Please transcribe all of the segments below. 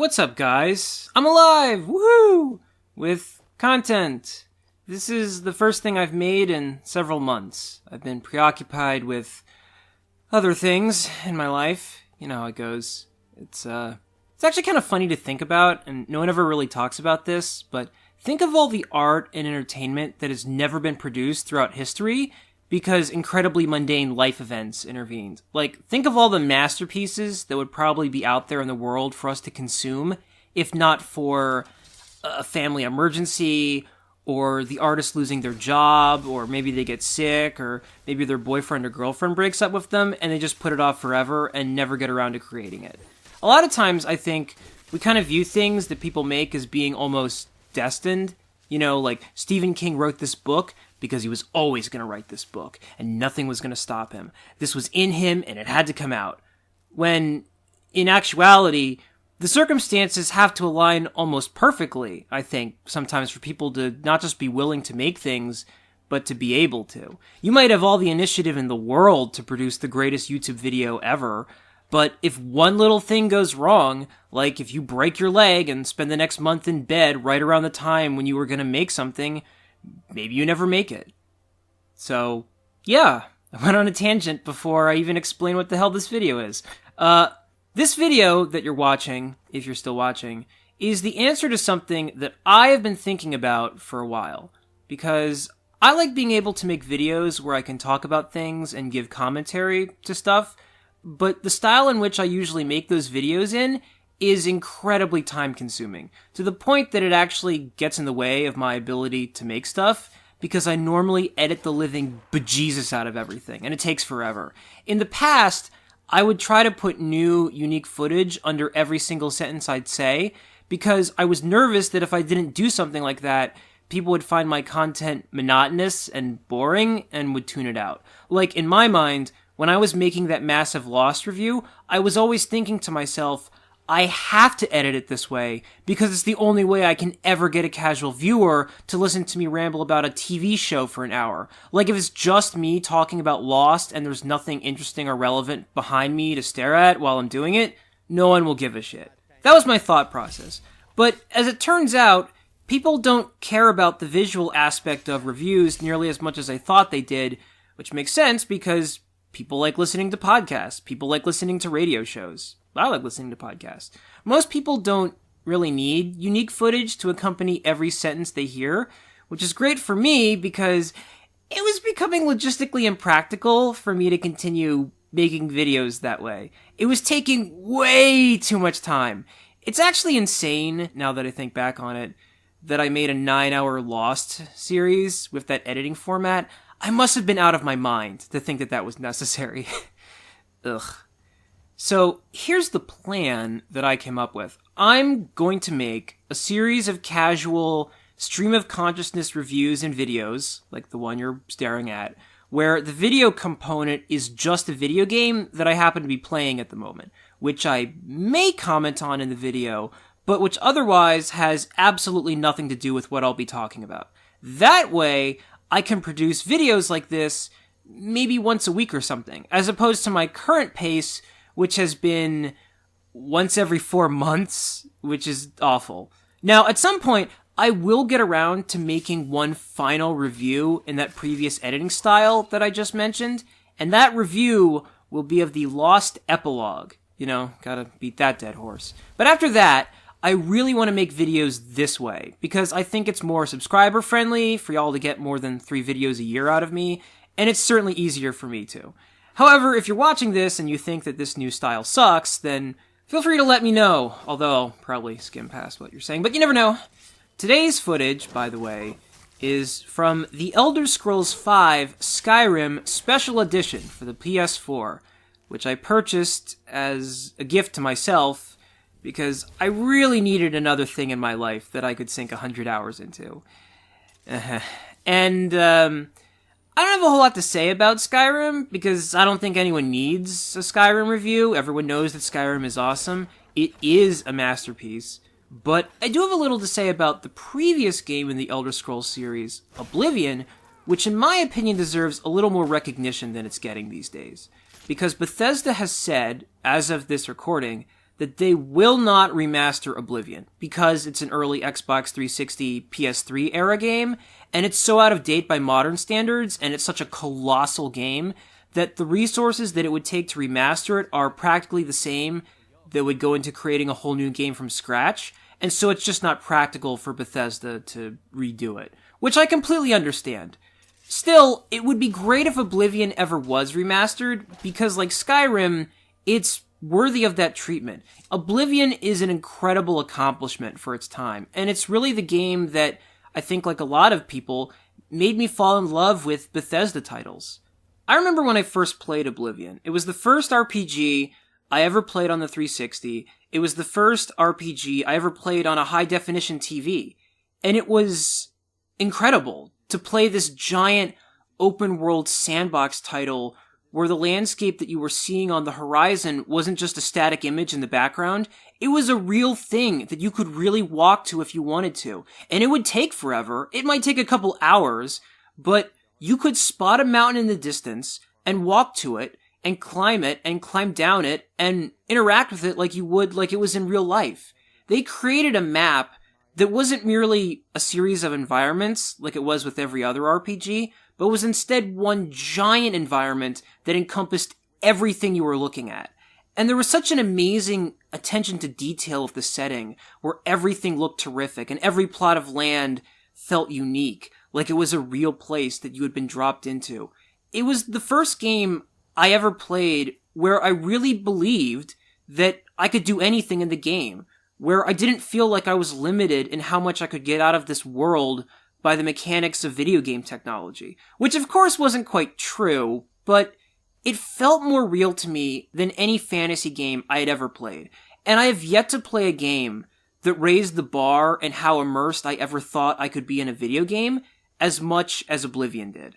What's up, guys? I'm alive! Woohoo! With content. This is the first thing I've made in several months. I've been preoccupied with other things in my life. You know how it goes. It's actually kind of funny to think about, and no one ever really talks about this, but think of all the art and entertainment that has never been produced throughout history because incredibly mundane life events intervened. Like, think of all the masterpieces that would probably be out there in the world for us to consume, if not for a family emergency, or the artist losing their job, or maybe they get sick, or maybe their boyfriend or girlfriend breaks up with them, and they just put it off forever and never get around to creating it. A lot of times, I think, we kind of view things that people make as being almost destined. You know, like, Stephen King wrote this book because he was always going to write this book, and nothing was going to stop him. This was in him, and it had to come out. When, in actuality, the circumstances have to align almost perfectly, I think, sometimes for people to not just be willing to make things, but to be able to. You might have all the initiative in the world to produce the greatest YouTube video ever, but if one little thing goes wrong, like if you break your leg and spend the next month in bed right around the time when you were going to make something, maybe you never make it. So, yeah, I went on a tangent before I even explained what the hell this video is. This video that you're watching, if you're still watching, is the answer to something that I have been thinking about for a while. Because I like being able to make videos where I can talk about things and give commentary to stuff, but the style in which I usually make those videos in is incredibly time-consuming, to the point that it actually gets in the way of my ability to make stuff, because I normally edit the living bejesus out of everything, and it takes forever. In the past, I would try to put new, unique footage under every single sentence I'd say, because I was nervous that if I didn't do something like that, people would find my content monotonous and boring and would tune it out. Like, in my mind, when I was making that massive Lost review, I was always thinking to myself, I have to edit it this way because it's the only way I can ever get a casual viewer to listen to me ramble about a TV show for an hour. Like, if it's just me talking about Lost and there's nothing interesting or relevant behind me to stare at while I'm doing it, no one will give a shit. That was my thought process. But as it turns out, people don't care about the visual aspect of reviews nearly as much as I thought they did, which makes sense because people like listening to podcasts. People like listening to radio shows. I like listening to podcasts. Most people don't really need unique footage to accompany every sentence they hear, which is great for me because it was becoming logistically impractical for me to continue making videos that way. It was taking way too much time. It's actually insane, now that I think back on it, that I made a 9-hour Lost series with that editing format. I must have been out of my mind to think that that was necessary. Ugh. So here's the plan that I came up with. I'm going to make a series of casual stream of consciousness reviews and videos, like the one you're staring at, where the video component is just a video game that I happen to be playing at the moment, which I may comment on in the video, but which otherwise has absolutely nothing to do with what I'll be talking about. That way, I can produce videos like this maybe once a week or something, as opposed to my current pace, which has been once every 4 months, which is awful. Now, at some point, I will get around to making one final review in that previous editing style that I just mentioned, and that review will be of the Lost epilogue. You know, gotta beat that dead horse. But after that, I really want to make videos this way, because I think it's more subscriber-friendly for y'all to get more than 3 videos a year out of me, and it's certainly easier for me too. However, if you're watching this and you think that this new style sucks, then feel free to let me know, although I'll probably skim past what you're saying, but you never know. Today's footage, by the way, is from the Elder Scrolls V Skyrim Special Edition for the PS4, which I purchased as a gift to myself because I really needed another thing in my life that I could sink 100 hours into. And, I don't have a whole lot to say about Skyrim, because I don't think anyone needs a Skyrim review. Everyone knows that Skyrim is awesome. It is a masterpiece. But I do have a little to say about the previous game in the Elder Scrolls series, Oblivion, which in my opinion deserves a little more recognition than it's getting these days. Because Bethesda has said, as of this recording, that they will not remaster Oblivion because it's an early Xbox 360 PS3 era game, and it's so out of date by modern standards, and it's such a colossal game that the resources that it would take to remaster it are practically the same that would go into creating a whole new game from scratch, and so it's just not practical for Bethesda to redo it, which I completely understand. Still, it would be great if Oblivion ever was remastered, because like Skyrim, it's worthy of that treatment. Oblivion is an incredible accomplishment for its time, and it's really the game that, I think like a lot of people, made me fall in love with Bethesda titles. I remember when I first played Oblivion. It was the first RPG I ever played on the 360. It was the first RPG I ever played on a high-definition TV. And it was incredible to play this giant open-world sandbox title where the landscape that you were seeing on the horizon wasn't just a static image in the background. It was a real thing that you could really walk to if you wanted to. And it would take forever. It might take a couple hours, but you could spot a mountain in the distance and walk to it and climb down it and interact with it like you would like it was in real life. They created a map that wasn't merely a series of environments like it was with every other RPG, but was instead one giant environment that encompassed everything you were looking at. And there was such an amazing attention to detail of the setting, where everything looked terrific and every plot of land felt unique, like it was a real place that you had been dropped into. It was the first game I ever played where I really believed that I could do anything in the game, where I didn't feel like I was limited in how much I could get out of this world by the mechanics of video game technology, which of course wasn't quite true, but it felt more real to me than any fantasy game I had ever played. And I have yet to play a game that raised the bar and how immersed I ever thought I could be in a video game as much as Oblivion did.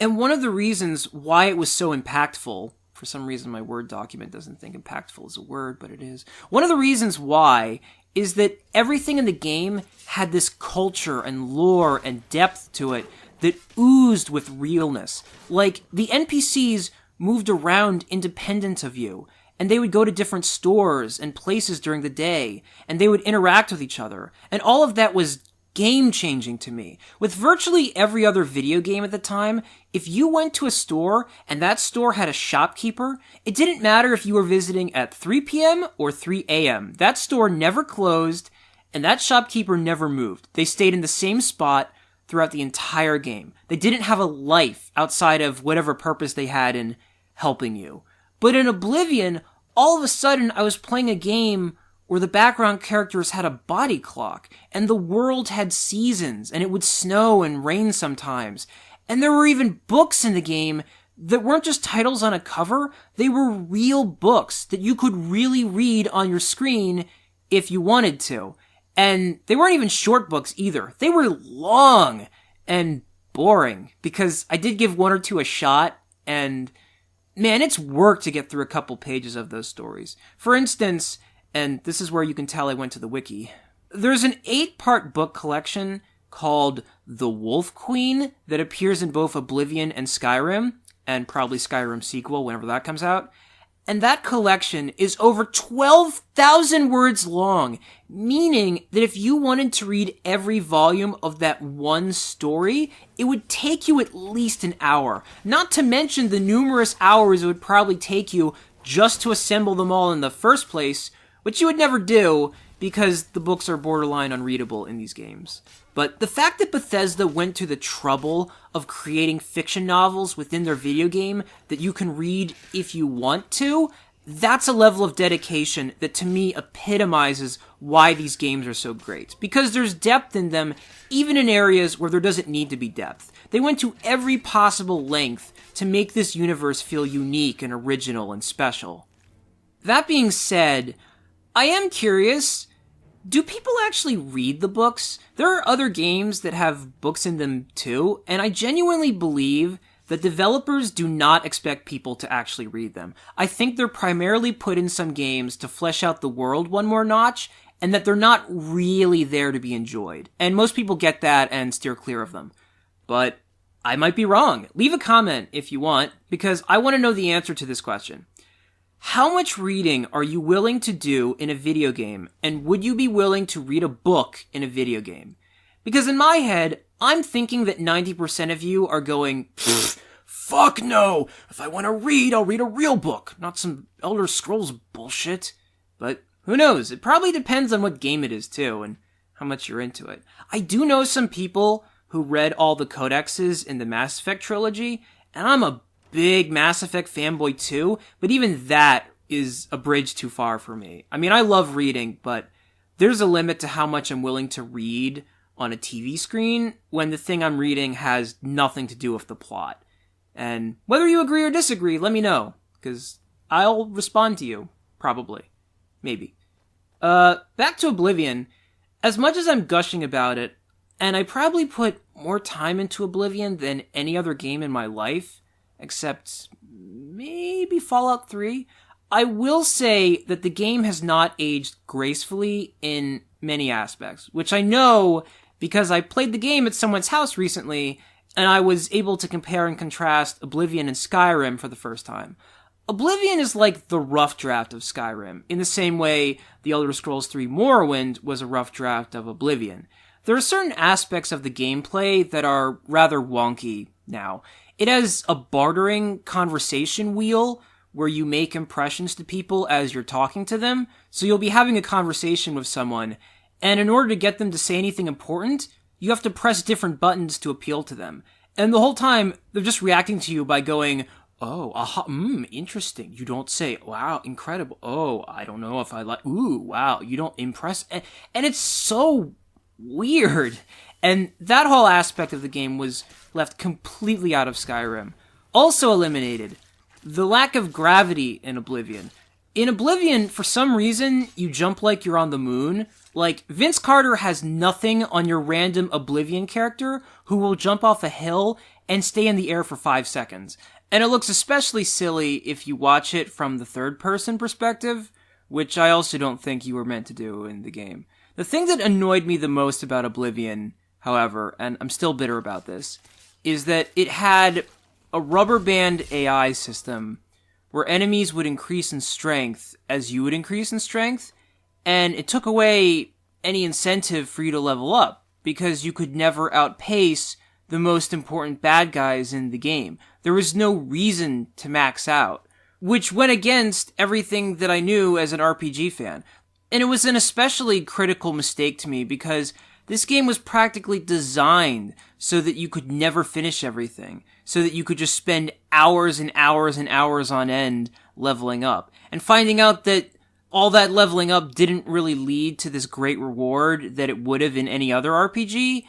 And one of the reasons why it was so impactful, for some reason my Word document doesn't think impactful is a word, but it is. One of the reasons why is that everything in the game had this culture and lore and depth to it that oozed with realness. Like, the NPCs moved around independent of you, and they would go to different stores and places during the day, and they would interact with each other, and all of that was game-changing to me. With virtually every other video game at the time, if you went to a store and that store had a shopkeeper, it didn't matter if you were visiting at 3 p.m. or 3 a.m. That store never closed, and that shopkeeper never moved. They stayed in the same spot throughout the entire game. They didn't have a life outside of whatever purpose they had in helping you. But in Oblivion, all of a sudden I was playing a game where the background characters had a body clock, and the world had seasons, and it would snow and rain sometimes. And there were even books in the game that weren't just titles on a cover, they were real books that you could really read on your screen if you wanted to. And they weren't even short books either. They were long and boring, because I did give one or two a shot, and man, it's work to get through a couple pages of those stories. For instance, and this is where you can tell I went to the wiki, there's an 8-part book collection called The Wolf Queen that appears in both Oblivion and Skyrim, and probably Skyrim's sequel whenever that comes out. And that collection is over 12,000 words long, meaning that if you wanted to read every volume of that one story, it would take you at least an hour. Not to mention the numerous hours it would probably take you just to assemble them all in the first place, which you would never do because the books are borderline unreadable in these games. But the fact that Bethesda went to the trouble of creating fiction novels within their video game that you can read if you want to, that's a level of dedication that to me epitomizes why these games are so great. Because there's depth in them, even in areas where there doesn't need to be depth. They went to every possible length to make this universe feel unique and original and special. That being said, I am curious, do people actually read the books? There are other games that have books in them too, and I genuinely believe that developers do not expect people to actually read them. I think they're primarily put in some games to flesh out the world one more notch, and that they're not really there to be enjoyed. And most people get that and steer clear of them. But I might be wrong. Leave a comment if you want, because I want to know the answer to this question. How much reading are you willing to do in a video game, and would you be willing to read a book in a video game? Because in my head, I'm thinking that 90% of you are going, fuck no! If I want to read, I'll read a real book, not some Elder Scrolls bullshit. But who knows? It probably depends on what game it is too, and how much you're into it. I do know some people who read all the codexes in the Mass Effect trilogy, and I'm a big Mass Effect fanboy too, but even that is a bridge too far for me. I mean, I love reading, but there's a limit to how much I'm willing to read on a TV screen when the thing I'm reading has nothing to do with the plot. And whether you agree or disagree, let me know, because I'll respond to you. Probably. Maybe. Back to Oblivion. As much as I'm gushing about it, and I probably put more time into Oblivion than any other game in my life, except maybe Fallout 3, I will say that the game has not aged gracefully in many aspects, which I know because I played the game at someone's house recently, and I was able to compare and contrast Oblivion and Skyrim for the first time. Oblivion is like the rough draft of Skyrim, in the same way the Elder Scrolls 3 Morrowind was a rough draft of Oblivion. There are certain aspects of the gameplay that are rather wonky now. It has a bartering conversation wheel where you make impressions to people as you're talking to them, so you'll be having a conversation with someone, and in order to get them to say anything important, you have to press different buttons to appeal to them. And the whole time, they're just reacting to you by going, oh, aha, interesting. You don't say, wow, incredible. Oh, I don't know if I like, ooh, wow, you don't impress. And it's so weird. And that whole aspect of the game was left completely out of Skyrim. Also eliminated, the lack of gravity in Oblivion. In Oblivion, for some reason, you jump like you're on the moon. Like, Vince Carter has nothing on your random Oblivion character who will jump off a hill and stay in the air for 5 seconds. And it looks especially silly if you watch it from the third-person perspective, which I also don't think you were meant to do in the game. The thing that annoyed me the most about Oblivion, however, and I'm still bitter about this, is that it had a rubber band AI system where enemies would increase in strength as you would increase in strength, and it took away any incentive for you to level up, because you could never outpace the most important bad guys in the game. There was no reason to max out, which went against everything that I knew as an RPG fan. And it was an especially critical mistake to me, because this game was practically designed so that you could never finish everything, so that you could just spend hours and hours and hours on end leveling up. And finding out that all that leveling up didn't really lead to this great reward that it would have in any other RPG,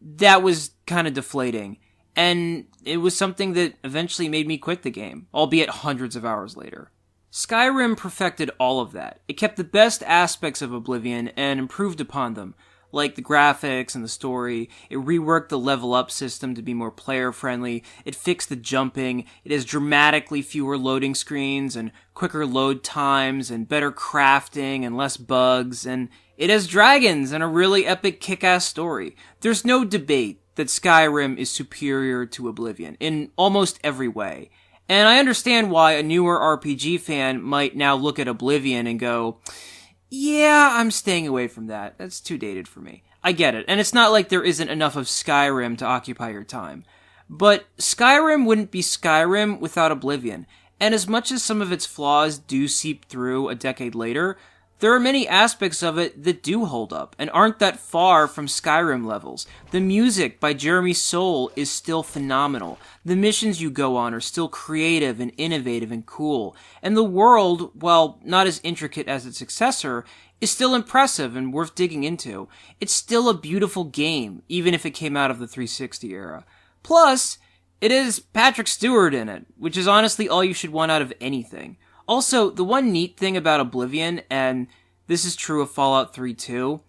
that was kind of deflating. And it was something that eventually made me quit the game, albeit hundreds of hours later. Skyrim perfected all of that. It kept the best aspects of Oblivion and improved upon them, like the graphics and the story. It reworked the level up system to be more player friendly. It fixed the jumping. It has dramatically fewer loading screens and quicker load times and better crafting and less bugs. And it has dragons and a really epic kick-ass story. There's no debate that Skyrim is superior to Oblivion in almost every way. And I understand why a newer RPG fan might now look at Oblivion and go, yeah, I'm staying away from that. That's too dated for me. I get it. And it's not like there isn't enough of Skyrim to occupy your time. But Skyrim wouldn't be Skyrim without Oblivion. And as much as some of its flaws do seep through a decade later, there are many aspects of it that do hold up and aren't that far from Skyrim levels. The music by Jeremy Soule is still phenomenal. The missions you go on are still creative and innovative and cool. And the world, while not as intricate as its successor, is still impressive and worth digging into. It's still a beautiful game, even if it came out of the 360 era. Plus, it has Patrick Stewart in it, which is honestly all you should want out of anything. Also, the one neat thing about Oblivion, and this is true of Fallout 3 too,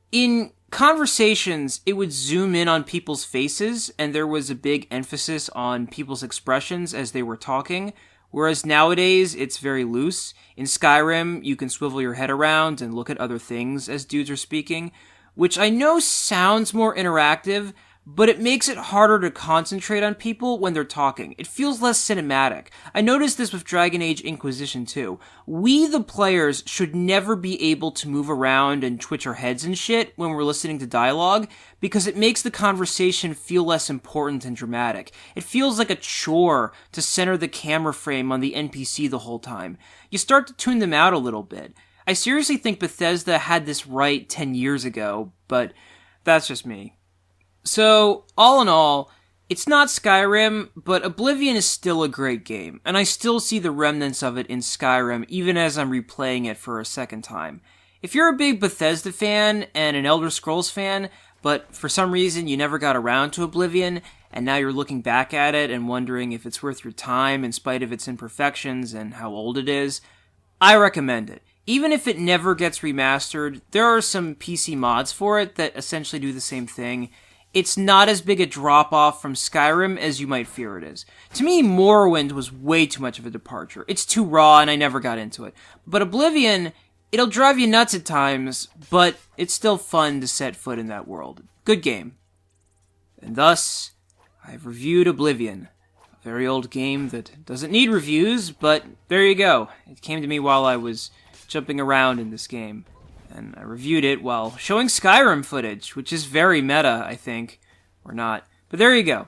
in conversations, it would zoom in on people's faces, and there was a big emphasis on people's expressions as they were talking, whereas nowadays, it's very loose. In Skyrim, you can swivel your head around and look at other things as dudes are speaking, which I know sounds more interactive, but it makes it harder to concentrate on people when they're talking. It feels less cinematic. I noticed this with Dragon Age Inquisition too. We, the players, should never be able to move around and twitch our heads and shit when we're listening to dialogue, because it makes the conversation feel less important and dramatic. It feels like a chore to center the camera frame on the NPC the whole time. You start to tune them out a little bit. I seriously think Bethesda had this right 10 years ago, but that's just me. So, all in all, it's not Skyrim, but Oblivion is still a great game, and I still see the remnants of it in Skyrim even as I'm replaying it for a second time. If you're a big Bethesda fan and an Elder Scrolls fan, but for some reason you never got around to Oblivion, and now you're looking back at it and wondering if it's worth your time in spite of its imperfections and how old it is, I recommend it. Even if it never gets remastered, there are some PC mods for it that essentially do the same thing. It's not as big a drop-off from Skyrim as you might fear it is. To me, Morrowind was way too much of a departure. It's too raw, and I never got into it. But Oblivion, it'll drive you nuts at times, but it's still fun to set foot in that world. Good game. And thus, I've reviewed Oblivion. A very old game that doesn't need reviews, but there you go. It came to me while I was jumping around in this game. And I reviewed it while showing Skyrim footage, which is very meta, I think. Or not. But there you go.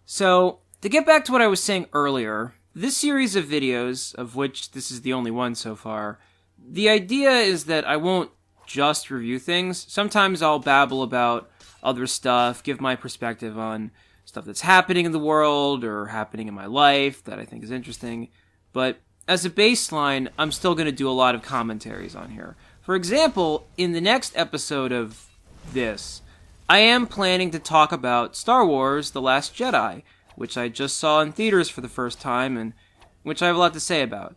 So, to get back to what I was saying earlier, this series of videos, of which this is the only one so far, the idea is that I won't just review things. Sometimes I'll babble about other stuff, give my perspective on stuff that's happening in the world, or happening in my life that I think is interesting. But as a baseline, I'm still going to do a lot of commentaries on here. For example, in the next episode of this, I am planning to talk about Star Wars: The Last Jedi, which I just saw in theaters for the first time, and which I have a lot to say about.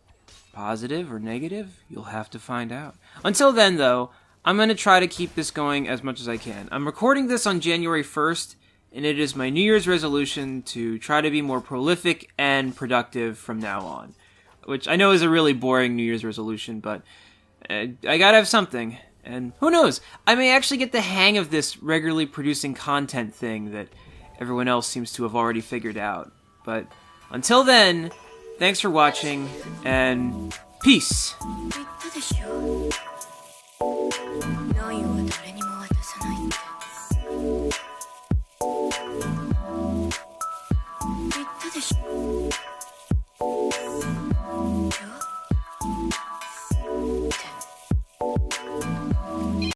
Positive or negative? You'll have to find out. Until then, though, I'm going to try to keep this going as much as I can. I'm recording this on January 1st, and it is my New Year's resolution to try to be more prolific and productive from now on. Which I know is a really boring New Year's resolution, but I gotta have something. And who knows? I may actually get the hang of this regularly producing content thing that everyone else seems to have already figured out. But until then, thanks for watching, and peace!